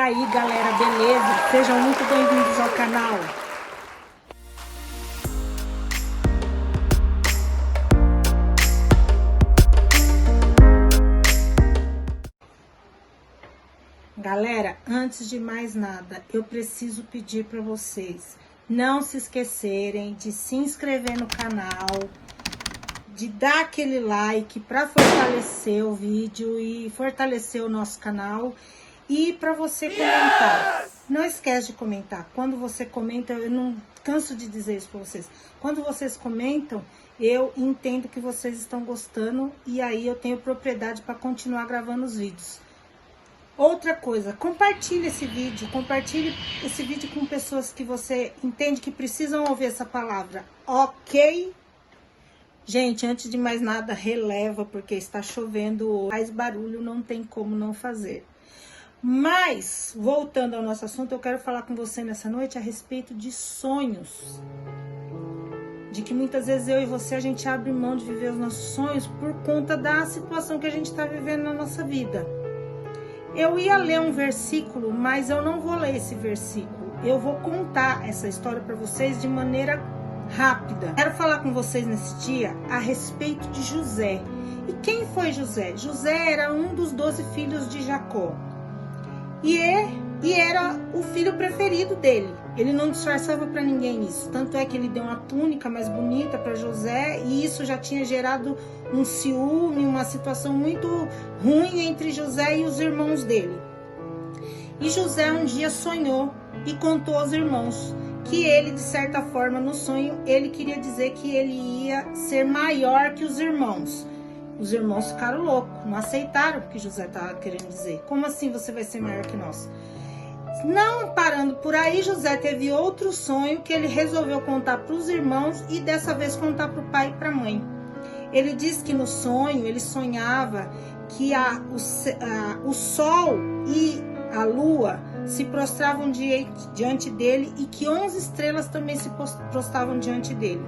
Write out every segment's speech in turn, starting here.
aí, galera, beleza? Sejam muito bem-vindos ao canal. Galera, antes de mais nada, eu preciso pedir para vocês não se esquecerem de se inscrever no canal, de dar aquele like para fortalecer o vídeo e fortalecer o nosso canal. E para você comentar, não esquece de comentar. Quando você comenta, eu não canso de dizer isso para vocês. Quando vocês comentam, eu entendo que vocês estão gostando e aí eu tenho propriedade para continuar gravando os vídeos. Outra coisa, compartilhe esse vídeo com pessoas que você entende que precisam ouvir essa palavra, ok? Gente, antes de mais nada, releva, porque está chovendo, faz barulho, não tem como não fazer. Mas, voltando ao nosso assunto, eu quero falar com você nessa noite a respeito de sonhos. De que muitas vezes eu e você, a gente abre mão de viver os nossos sonhos por conta da situação que a gente está vivendo na nossa vida. Eu ia ler um versículo, mas eu não vou ler esse versículo. Eu vou contar essa história para vocês de maneira rápida. Quero falar com vocês nesse dia a respeito de José. E quem foi José? José era um dos 12 filhos de Jacó. E era o filho preferido dele. Ele não disfarçava para ninguém isso. Tanto é que ele deu uma túnica mais bonita para José. E isso já tinha gerado um ciúme, uma situação muito ruim entre José e os irmãos dele. E José um dia sonhou e contou aos irmãos que ele, de certa forma, no sonho, ele queria dizer que ele ia ser maior que os irmãos. Os irmãos ficaram loucos, não aceitaram o que José estava querendo dizer. Como assim você vai ser maior que nós? Não parando por aí, José teve outro sonho que ele resolveu contar para os irmãos e dessa vez contar para o pai e para a mãe. Ele disse que no sonho ele sonhava que o sol e a lua se prostravam diante dele e que 11 estrelas também se prostravam diante dele.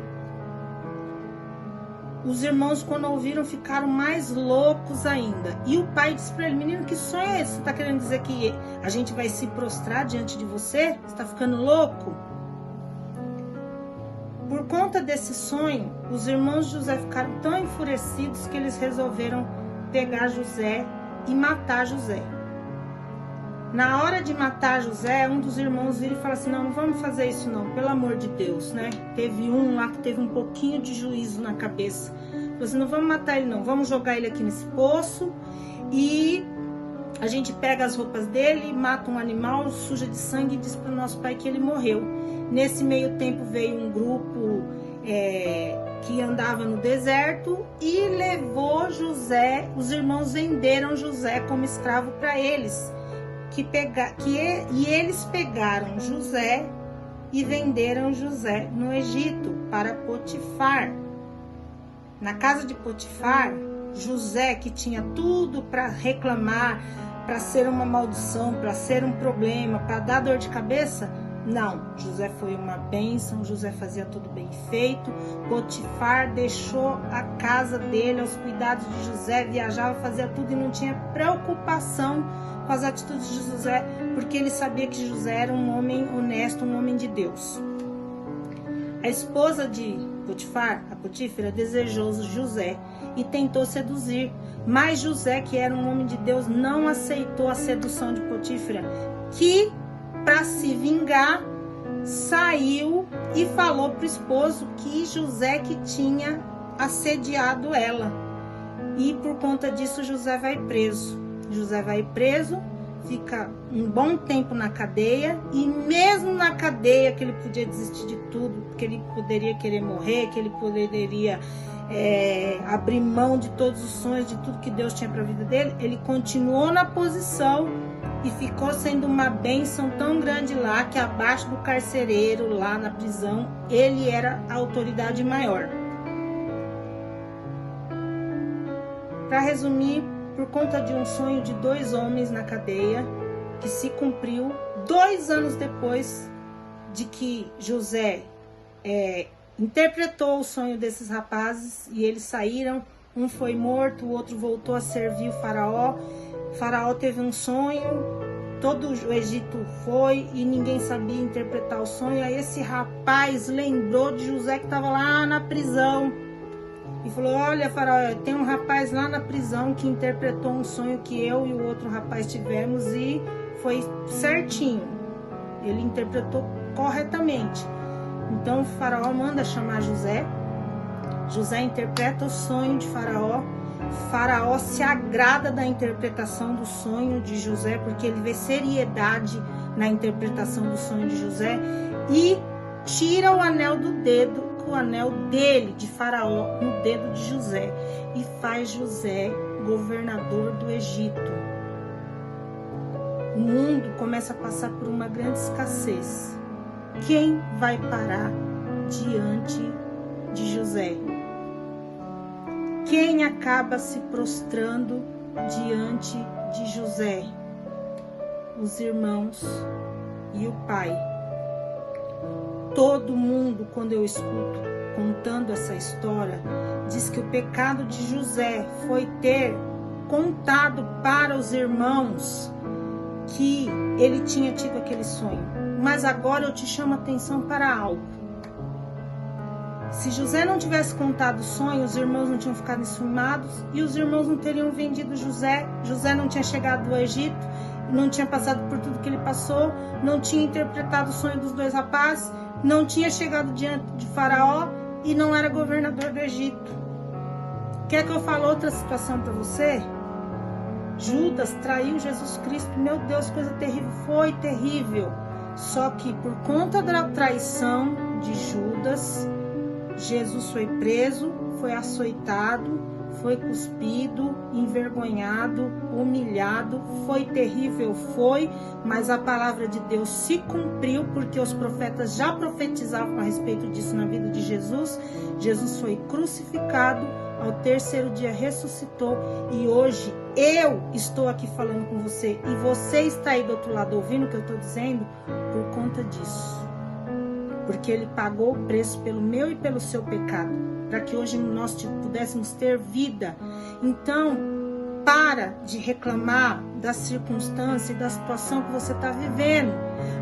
Os irmãos, quando ouviram, ficaram mais loucos ainda. E o pai disse para ele: menino, que sonho é esse? Você está querendo dizer que a gente vai se prostrar diante de você? Você está ficando louco? Por conta desse sonho, os irmãos de José ficaram tão enfurecidos que eles resolveram pegar José e matar José. Na hora de matar José, um dos irmãos vira e fala assim: não vamos fazer isso não, pelo amor de Deus, né? Teve um lá que teve um pouquinho de juízo na cabeça. Falou assim: não vamos matar ele não, vamos jogar ele aqui nesse poço e a gente pega as roupas dele, mata um animal, suja de sangue e diz para o nosso pai que ele morreu. Nesse meio tempo veio um grupo que andava no deserto e levou José, os irmãos venderam José como escravo para eles. E eles pegaram José e venderam José no Egito para Potifar. Na casa de Potifar, José, que tinha tudo para reclamar, para ser uma maldição, para ser um problema, para dar dor de cabeça, não. José foi uma bênção, José fazia tudo bem feito. Potifar deixou a casa dele aos cuidados de José, viajava, fazia tudo e não tinha preocupação com as atitudes de José, porque ele sabia que José era um homem honesto, um homem de Deus. A esposa de Potifar, a Potífera, desejou José e tentou seduzir, mas José, que era um homem de Deus, não aceitou a sedução de Potífera, que, para se vingar, saiu e falou para o esposo que José que tinha assediado ela. E por conta disso José vai preso. José vai preso, fica um bom tempo na cadeia, e mesmo na cadeia, que ele podia desistir de tudo, que ele poderia querer morrer, que ele poderia abrir mão de todos os sonhos, de tudo que Deus tinha para a vida dele, ele continuou na posição e ficou sendo uma bênção tão grande lá, que abaixo do carcereiro, lá na prisão, ele era a autoridade maior. Para resumir, por conta de um sonho de 2 homens na cadeia, que se cumpriu 2 anos depois de que José interpretou o sonho desses rapazes, e eles saíram, um foi morto, o outro voltou a servir o faraó. O faraó teve um sonho todo o Egito foi e ninguém sabia interpretar o sonho. Aí esse rapaz lembrou de José que estava lá na prisão e falou: olha, faraó, tem um rapaz lá na prisão que interpretou um sonho que eu e o outro rapaz tivemos e foi certinho, ele interpretou corretamente. Então o faraó manda chamar José. José interpreta o sonho de Faraó. Faraó se agrada da interpretação do sonho de José, porque ele vê seriedade na interpretação do sonho de José, e tira o anel do dedo, o anel dele, de Faraó, no dedo de José, e faz José governador do Egito. O mundo começa a passar por uma grande escassez. Quem vai parar diante de José? Quem acaba se prostrando diante de José? Os irmãos e o pai. Todo mundo, quando eu escuto contando essa história, diz que o pecado de José foi ter contado para os irmãos que ele tinha tido aquele sonho. Mas agora eu te chamo a atenção para algo. Se José não tivesse contado o sonho, os irmãos não tinham ficado enciumados e os irmãos não teriam vendido José. José não tinha chegado do Egito, não tinha passado por tudo que ele passou, não tinha interpretado o sonho dos dois rapazes, não tinha chegado diante de Faraó e não era governador do Egito. Quer que eu fale outra situação para você? Judas traiu Jesus Cristo. Meu Deus, coisa terrível. Foi terrível. Só que por conta da traição de Judas, Jesus foi preso, foi açoitado, foi cuspido, envergonhado, humilhado. Foi terrível, foi, mas a palavra de Deus se cumpriu, porque os profetas já profetizavam a respeito disso na vida de Jesus. Jesus foi crucificado, ao terceiro dia ressuscitou, e hoje eu estou aqui falando com você, e você está aí do outro lado ouvindo o que eu estou dizendo por conta disso. Porque ele pagou o preço pelo meu e pelo seu pecado, para que hoje nós pudéssemos ter vida. Então, para de reclamar da circunstância e da situação que você está vivendo,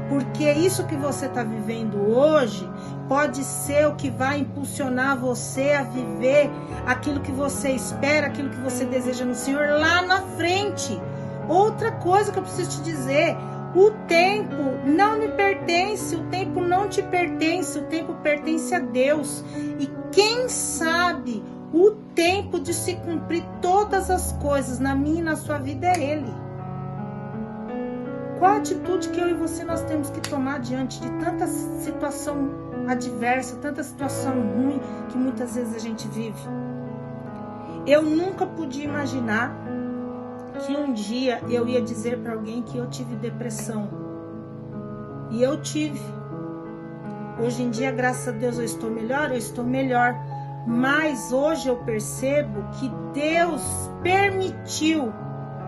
porque isso que você está vivendo hoje pode ser o que vai impulsionar você a viver aquilo que você espera, aquilo que você deseja no Senhor lá na frente. Outra coisa que eu preciso te dizer: o tempo não me pertence, o tempo não te pertence, o tempo pertence a Deus. E quem sabe o tempo de se cumprir todas as coisas na minha e na sua vida é Ele. Qual a atitude que eu e você nós temos que tomar diante de tanta situação adversa, tanta situação ruim que muitas vezes a gente vive? Eu nunca podia imaginar que um dia eu ia dizer para alguém que eu tive depressão. E eu tive. Hoje em dia, graças a Deus, eu estou melhor. Mas hoje eu percebo que Deus permitiu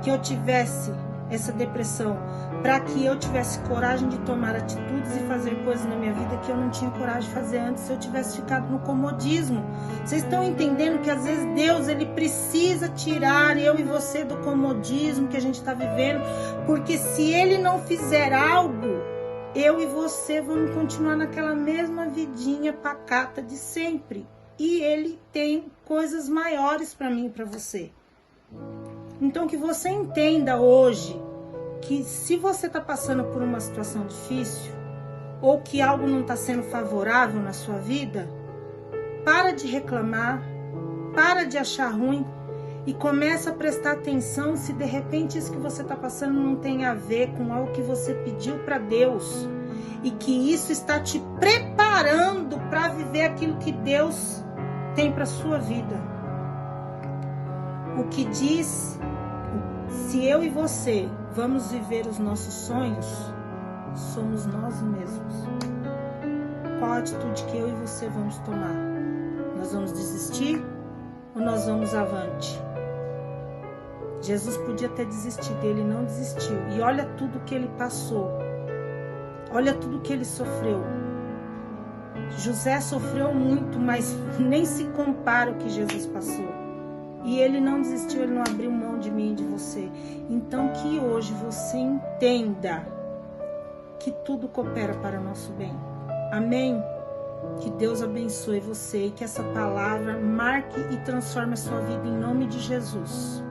que eu tivesse essa depressão, para que eu tivesse coragem de tomar atitudes e fazer coisas na minha vida que eu não tinha coragem de fazer antes, se eu tivesse ficado no comodismo. Vocês estão entendendo que às vezes Deus, ele precisa tirar eu e você do comodismo que a gente está vivendo, porque se ele não fizer algo, eu e você vamos continuar naquela mesma vidinha pacata de sempre. E ele tem coisas maiores para mim e para você. Então que você entenda hoje que se você está passando por uma situação difícil, ou que algo não está sendo favorável na sua vida, para de reclamar, para de achar ruim e começa a prestar atenção se de repente isso que você está passando não tem a ver com algo que você pediu para Deus, e que isso está te preparando para viver aquilo que Deus tem para sua vida. O que diz, se eu e você vamos viver os nossos sonhos, somos nós mesmos. Qual a atitude que eu e você vamos tomar? Nós vamos desistir ou nós vamos avante? Jesus podia ter desistido, ele não desistiu. E olha tudo que ele passou. Olha tudo que ele sofreu. José sofreu muito, mas nem se compara o que Jesus passou. E Ele não desistiu, Ele não abriu mão de mim e de você. Então que hoje você entenda que tudo coopera para o nosso bem. Amém? Que Deus abençoe você e que essa palavra marque e transforme a sua vida em nome de Jesus.